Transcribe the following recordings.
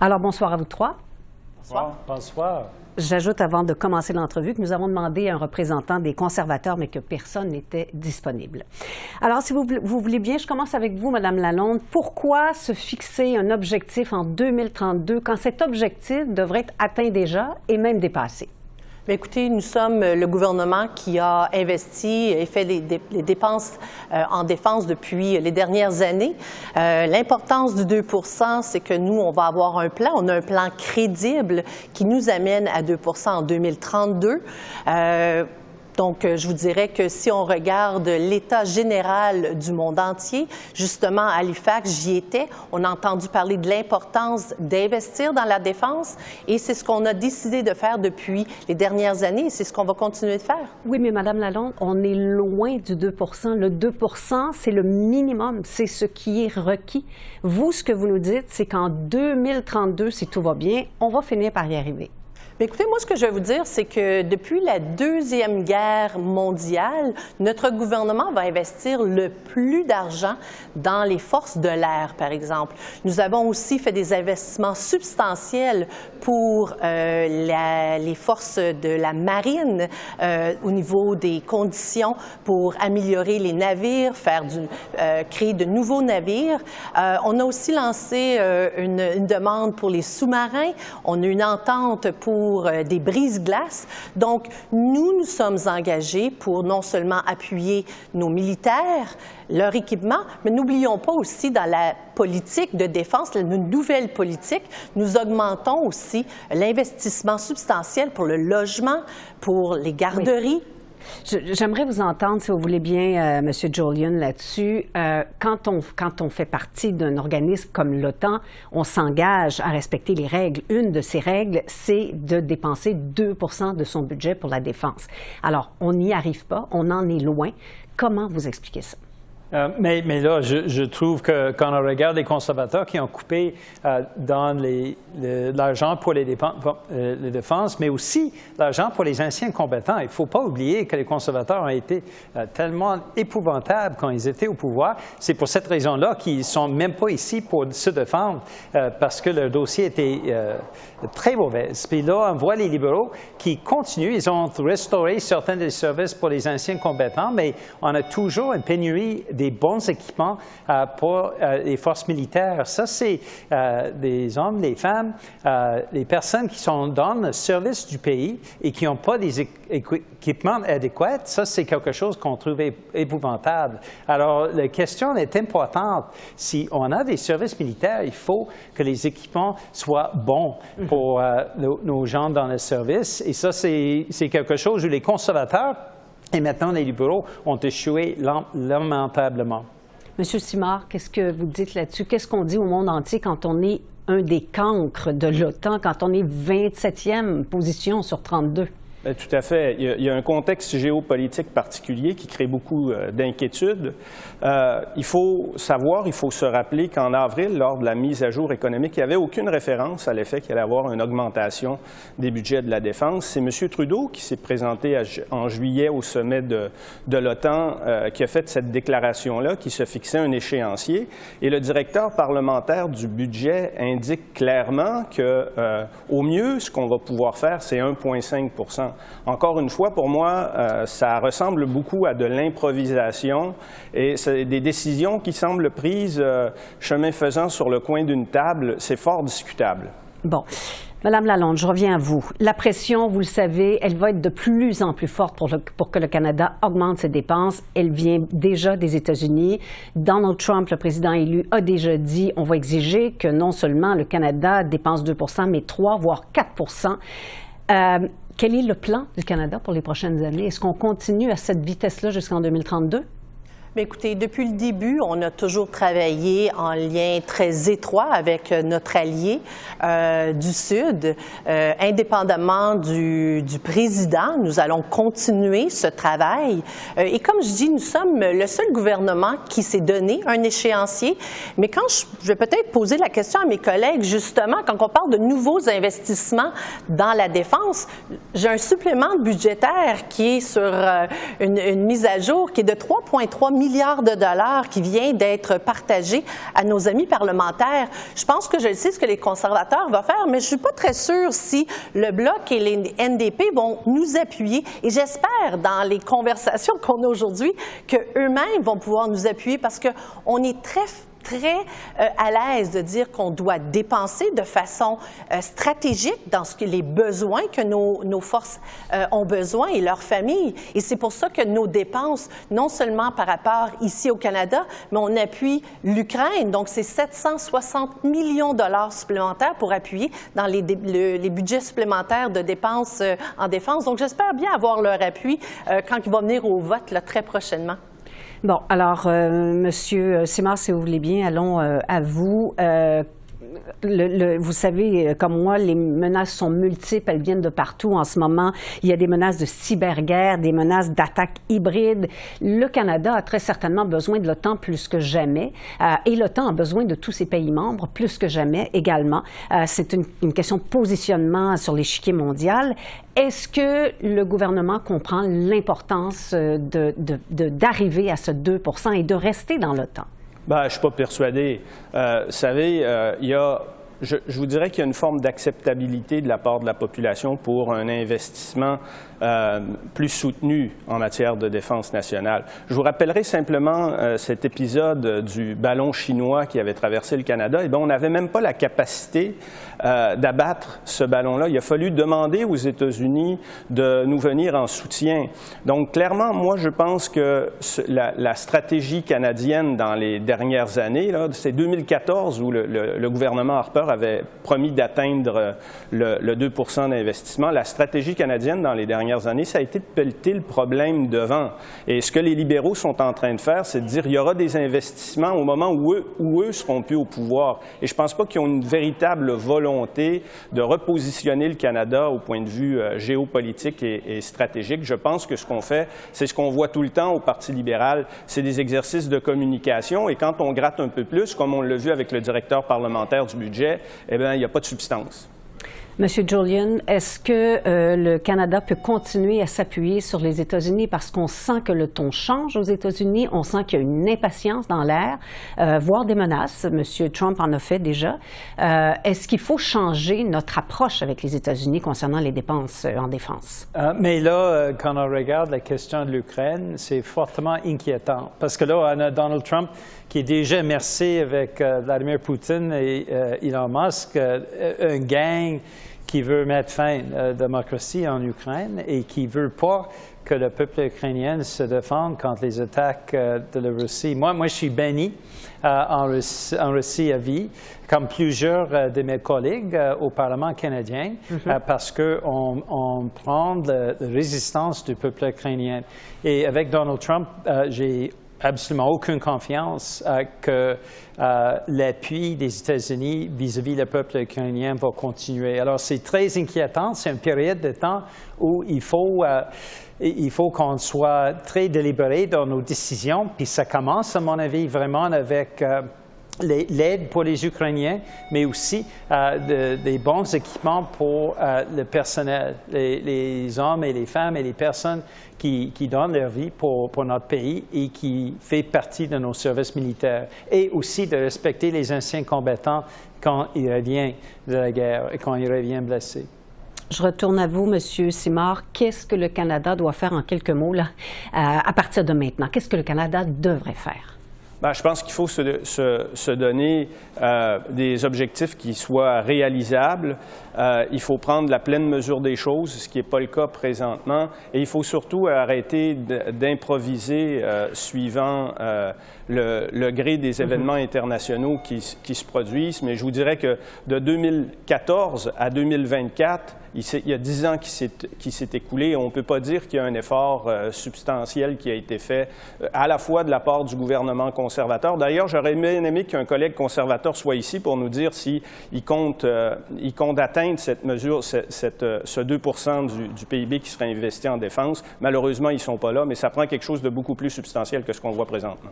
Alors, bonsoir à vous trois. Bonsoir. Bonsoir. J'ajoute avant de commencer l'entrevue que nous avons demandé à un représentant des conservateurs, mais que personne n'était disponible. Alors, si vous voulez bien, je commence avec vous, Mme Lalonde. Pourquoi se fixer un objectif en 2032 quand cet objectif devrait être atteint déjà et même dépassé? Bien, écoutez, nous sommes le gouvernement qui a investi et fait les dépenses en défense depuis les dernières années. L'importance du 2 %, c'est que nous, on va avoir un plan. On a un plan crédible qui nous amène à 2 % en 2032. Donc, je vous dirais que si on regarde l'état général du monde entier, justement, à Halifax, j'y étais, on a entendu parler de l'importance d'investir dans la défense et c'est ce qu'on a décidé de faire depuis les dernières années et c'est ce qu'on va continuer de faire. Oui, mais Mme Lalonde, on est loin du 2 %. Le 2 %, c'est le minimum, c'est ce qui est requis. Vous, ce que vous nous dites, c'est qu'en 2032, si tout va bien, on va finir par y arriver. Mais écoutez, moi, ce que je vais vous dire, c'est que depuis la Deuxième Guerre mondiale, notre gouvernement va investir le plus d'argent dans les forces de l'air, par exemple. Nous avons aussi fait des investissements substantiels pour les forces de la marine au niveau des conditions pour améliorer les navires, créer de nouveaux navires. On a aussi lancé une demande pour les sous-marins. On a une entente pour des brise-glaces. Donc, nous sommes engagés pour non seulement appuyer nos militaires, leur équipement, mais n'oublions pas aussi dans la politique de défense, une nouvelle politique, nous augmentons aussi l'investissement substantiel pour le logement, pour les garderies. Oui. J'aimerais vous entendre, si vous voulez bien, M. Jolyon, là-dessus. Quand on fait partie d'un organisme comme l'OTAN, on s'engage à respecter les règles. Une de ces règles, c'est de dépenser 2 % de son budget pour la défense. Alors, on n'y arrive pas, on en est loin. Comment vous expliquez ça? Mais là, je trouve que quand on regarde les conservateurs qui ont coupé dans l'argent pour les défenses, mais aussi l'argent pour les anciens combattants, il ne faut pas oublier que les conservateurs ont été tellement épouvantables quand ils étaient au pouvoir. C'est pour cette raison-là qu'ils ne sont même pas ici pour se défendre parce que leur dossier était très mauvais. Puis là, on voit les libéraux qui continuent. Ils ont restauré certains des services pour les anciens combattants, mais on a toujours une pénurie des bons équipements pour les forces militaires. Ça, c'est des hommes, des femmes, les personnes qui sont dans le service du pays et qui n'ont pas des équipements adéquats. Ça, c'est quelque chose qu'on trouve épouvantable. Alors, la question est importante. Si on a des services militaires, il faut que les équipements soient bons pour nos gens dans le service. Et ça, c'est quelque chose où les conservateurs et maintenant, les libéraux ont échoué lamentablement. Monsieur Simard, qu'est-ce que vous dites là-dessus? Qu'est-ce qu'on dit au monde entier quand on est un des cancres de l'OTAN, quand on est 27e position sur 32? Tout à fait. Il y a un contexte géopolitique particulier qui crée beaucoup d'inquiétudes. Il faut savoir, il faut se rappeler qu'en avril, lors de la mise à jour économique, il n'y avait aucune référence à l'effet qu'il allait y avoir une augmentation des budgets de la défense. C'est M. Trudeau qui s'est présenté en juillet au sommet de l'OTAN qui a fait cette déclaration-là, qui se fixait un échéancier. Et le directeur parlementaire du budget indique clairement qu'au mieux, ce qu'on va pouvoir faire, c'est 1,5 %. Encore une fois, pour moi, ça ressemble beaucoup à de l'improvisation et c'est des décisions qui semblent prises chemin faisant sur le coin d'une table. C'est fort discutable. Bon. Madame Lalonde, je reviens à vous. La pression, vous le savez, elle va être de plus en plus forte pour que le Canada augmente ses dépenses. Elle vient déjà des États-Unis. Donald Trump, le président élu, a déjà dit on va exiger que non seulement le Canada dépense 2 %, mais 3 voire 4 %. Quel est le plan du Canada pour les prochaines années? Est-ce qu'on continue à cette vitesse-là jusqu'en 2032? Bien, écoutez, depuis le début, on a toujours travaillé en lien très étroit avec notre allié du Sud. Indépendamment du président, nous allons continuer ce travail. Et comme je dis, nous sommes le seul gouvernement qui s'est donné un échéancier. Mais quand je vais peut-être poser la question à mes collègues, justement, quand on parle de nouveaux investissements dans la défense, j'ai un supplément budgétaire qui est sur une mise à jour qui est de 3,3 milliards milliard de dollars qui vient d'être partagé à nos amis parlementaires. Je pense que je sais ce que les conservateurs vont faire, mais je ne suis pas très sûre si le Bloc et les NDP vont nous appuyer. Et j'espère, dans les conversations qu'on a aujourd'hui, qu'eux-mêmes vont pouvoir nous appuyer parce qu'on est très à l'aise de dire qu'on doit dépenser de façon stratégique dans les besoins que nos forces ont besoin et leurs familles. Et c'est pour ça que nos dépenses, non seulement par rapport ici au Canada, mais on appuie l'Ukraine. Donc, c'est 760 millions de dollars supplémentaires pour appuyer dans les budgets supplémentaires de dépenses en défense. Donc, j'espère bien avoir leur appui quand il va venir au vote là, très prochainement. Bon, alors, Monsieur Simard, si vous voulez bien, allons à vous. Vous savez, comme moi, les menaces sont multiples, elles viennent de partout en ce moment. Il y a des menaces de cyberguerre, des menaces d'attaques hybrides. Le Canada a très certainement besoin de l'OTAN plus que jamais et l'OTAN a besoin de tous ses pays membres plus que jamais également. C'est une question de positionnement sur l'échiquier mondial. Est-ce que le gouvernement comprend l'importance d'arriver à ce 2 % et de rester dans l'OTAN? Je ne suis pas persuadé. Vous savez, je vous dirais qu'il y a une forme d'acceptabilité de la part de la population pour un investissement plus soutenu en matière de défense nationale. Je vous rappellerai simplement cet épisode du ballon chinois qui avait traversé le Canada. Eh bien, on n'avait même pas la capacité d'abattre ce ballon-là. Il a fallu demander aux États-Unis de nous venir en soutien. Donc, clairement, moi, je pense que la stratégie canadienne dans les dernières années, c'est 2014 où le gouvernement Harper avait promis d'atteindre le 2 % d'investissement. La stratégie canadienne dans les dernières années, ça a été de pelleter le problème devant. Et ce que les libéraux sont en train de faire, c'est de dire qu'il y aura des investissements au moment où eux seront plus au pouvoir. Et je ne pense pas qu'ils ont une véritable volonté de repositionner le Canada au point de vue géopolitique et stratégique. Je pense que ce qu'on fait, c'est ce qu'on voit tout le temps au Parti libéral, c'est des exercices de communication. Et quand on gratte un peu plus, comme on l'a vu avec le directeur parlementaire du budget, eh bien, il n'y a pas de substance. Monsieur Julian, est-ce que le Canada peut continuer à s'appuyer sur les États-Unis parce qu'on sent que le ton change aux États-Unis, on sent qu'il y a une impatience dans l'air, voire des menaces. Monsieur Trump en a fait déjà. Est-ce qu'il faut changer notre approche avec les États-Unis concernant les dépenses en défense? Mais là, quand on regarde la question de l'Ukraine, c'est fortement inquiétant. Parce que là, on a Donald Trump qui est déjà immersé avec Vladimir Poutine et Elon Musk, un gang qui veut mettre fin à la démocratie en Ukraine et qui ne veut pas que le peuple ukrainien se défende contre les attaques de la Russie. Moi, je suis béni en Russie à vie, comme plusieurs de mes collègues au Parlement canadien, parce qu'on prend la résistance du peuple ukrainien. Et avec Donald Trump, j'ai absolument aucune confiance que l'appui des États-Unis vis-à-vis le peuple ukrainien va continuer. Alors, c'est très inquiétant. C'est une période de temps où il faut qu'on soit très délibéré dans nos décisions. Puis ça commence, à mon avis, vraiment avec l'aide pour les Ukrainiens, mais aussi des bons équipements pour le personnel, les hommes et les femmes et les personnes qui donnent leur vie pour notre pays et qui font partie de nos services militaires. Et aussi de respecter les anciens combattants quand ils reviennent de la guerre et quand ils reviennent blessés. Je retourne à vous, Monsieur Simard. Qu'est-ce que le Canada doit faire en quelques mots là, à partir de maintenant? Qu'est-ce que le Canada devrait faire? Je pense qu'il faut se donner des objectifs qui soient réalisables. Il faut prendre la pleine mesure des choses, ce qui n'est pas le cas présentement. Et il faut surtout arrêter d'improviser suivant le gré des événements internationaux qui se produisent. Mais je vous dirais que de 2014 à 2024, il y a 10 ans qui s'est écoulé. On ne peut pas dire qu'il y a un effort substantiel qui a été fait, à la fois de la part du gouvernement conservateur. D'ailleurs, j'aurais bien aimé qu'un collègue conservateur soit ici pour nous dire s'il compte atteindre cette mesure, ce 2 % du PIB qui serait investi en défense. Malheureusement, ils ne sont pas là, mais ça prend quelque chose de beaucoup plus substantiel que ce qu'on voit présentement.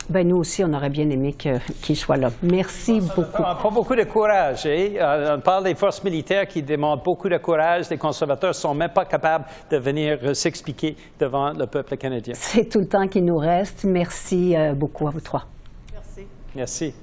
Ben, nous aussi, on aurait bien aimé qu'il soit là. Merci beaucoup. Pas beaucoup de courage. On parle des forces militaires qui demandent beaucoup de courage. Les conservateurs ne sont même pas capables de venir s'expliquer devant le peuple canadien. C'est tout le temps qu'il nous reste. Merci beaucoup à vous trois. Merci. Merci.